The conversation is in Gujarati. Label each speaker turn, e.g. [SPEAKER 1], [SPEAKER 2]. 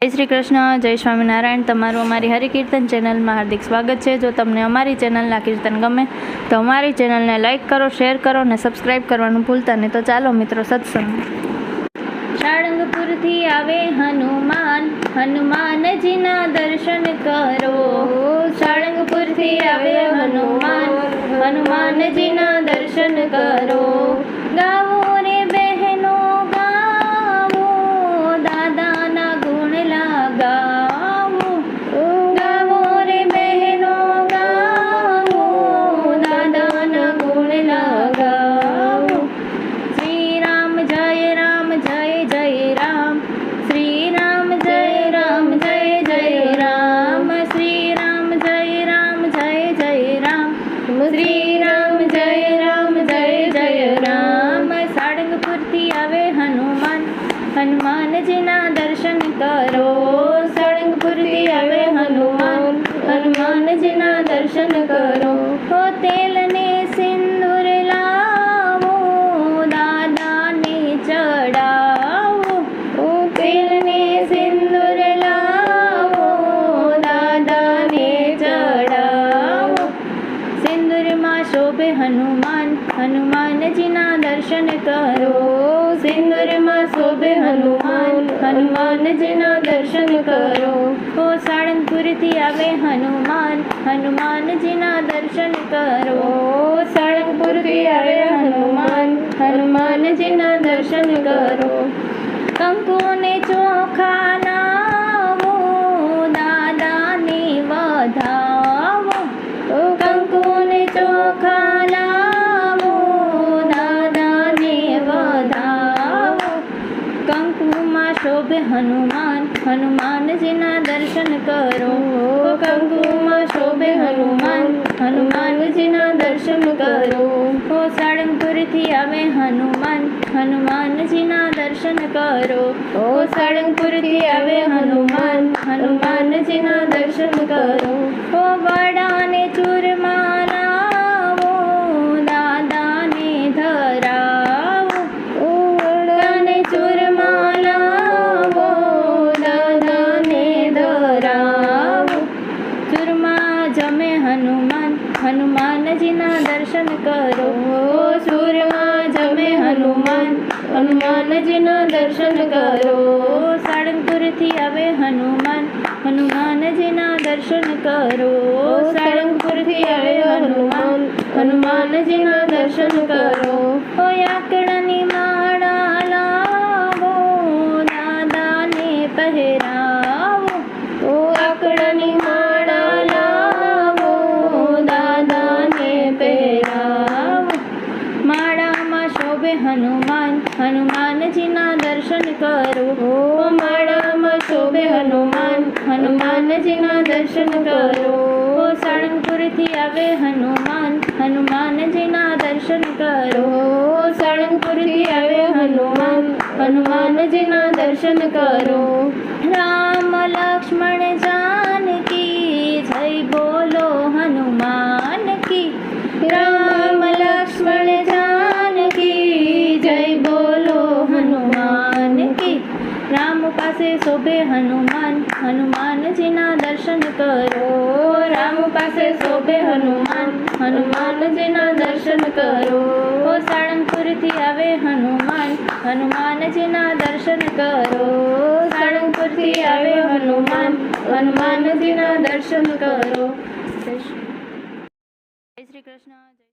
[SPEAKER 1] જય શ્રી કૃષ્ણ, જય સ્વામિનારાયણ। તમારું અમારી હરિકીર્તન ચેનલમાં હાર્દિક સ્વાગત છે। જો તમને અમારી ચેનલના કીર્તન ગમે તો અમારી ચેનલને લાઇક કરો, શેર કરો અને સબસ્ક્રાઈબ કરવાનું ભૂલતા નહીં। તો ચાલો મિત્રો સત્સંગ। સાળંગપુરથી આવે હનુમાન, હનુમાનજીના દર્શન કરો। સાળંગપુરથી આવે હનુમાન, હનુમાનજીના દર્શન કરો। ગાવો રે બહેનો ગાવો, દાદાના ગુણ લગાવો। ગાવો રે બહેનો ગાવો, દાદાના ગુણ લગાવો। શ્રી રામ જય રામ જય જય રામ, શ્રી રામ જય રામ જય જય રામ, શ્રી રામ જય રામ જય જય રામ, શ્રી રામ જય રામ જય જય રામ। સાળંગપુરથી આવે હનુમાન, હનુમાનજીના દર્શન કરો। સાળંગપુરથી આવે હનુમાન, હનુમાનજીના દર્શન કરો। હો તેલને સિંદૂર લાવો, દાદાને ચડાવો। ઓ તેલને સિંદૂર લાવો, દાદાને ચડાવો। સિંદૂરમાં શોભે હનુમાન, હનુમાનજીના દર્શન કરો। સિંદૂરમાં શોભે હનુમાન, હનુમાનજીના દર્શન કરો। ઓ સાળંગપુરથી આવે હનુમાન, હનુમાનજીના દર્શન કરો। સાળંગપુરથી આવે હનુમાન, હનુમાનજીના દર્શન કરો। કંકુને ચોખા લાવો, દાદાને વધાવો। કંકુને ચોખા લાવો, દાદાને વધાવો। કંકુમાં શોભે હનુમાન, હનુમાનજીના દર્શન કરો। કંકુમાં શોભે હનુમાન, હનુમાનજીના દર્શન કરો। ઓ સાળંગપુરથી આવે હનુમાન, હનુમાનજીના દર્શન કરો। ઓ સાળંગપુરથી આવે હનુમાન, હનુમાનજીના દર્શન કરો। ઓ વડાને ચૂરમા લાવો, દાદાને ધરાવો। ઓ વડાને ચૂરમા લાવો, દાદાને ધરાવો। ચૂરમા જમે હનુમાન, હનુમાનજીના દર્શન કરો। ચૂરમા જમે હનુમાન, હનુમાનજીના દર્શન કરો। સાળંગપુરથી આવે હનુમાન, હનુમાનજીના દર્શન કરો। સાળંગપુરથી આવે હનુમાન, હનુમાનજીના દર્શન કરો। ઓ આંકડાની માળા લાવો, દાદાને પહેરાવો। ઓ આંકડાની માળા લાવો, દાદાને પહેરાવો। માળામાં શોભે હનુમાન, હનુમાનજીના દર્શન કરો। માળામાં શોભે હનુમાન, હનુમાનજીના દર્શન કરો। સાળંગપુરથી આવે હનુમાન, હનુમાનજીના દર્શન કરો। સાળંગપુરથી આવે હનુમાન, હનુમાનજીના દર્શન કરો। રામ લક્ષ્મણ જાનકી જય બોલો હનુમાન કી। રામ લક્ષ્મણ જાનકી જય બોલો હનુમાન કી। રામ પાસે શોભે હનુમાન, હનુમાનજીના દર્શન કરો। રામ પાસે શોભે હનુમાન, હનુમાનજીના દર્શન કરો। સાળંગપુરથી આવે હનુમાન, હનુમાનજીના દર્શન કરો। સાળંગપુરથી આવે હનુમાન, હનુમાનજીના દર્શન કરો। જય શ્રી કૃષ્ણ।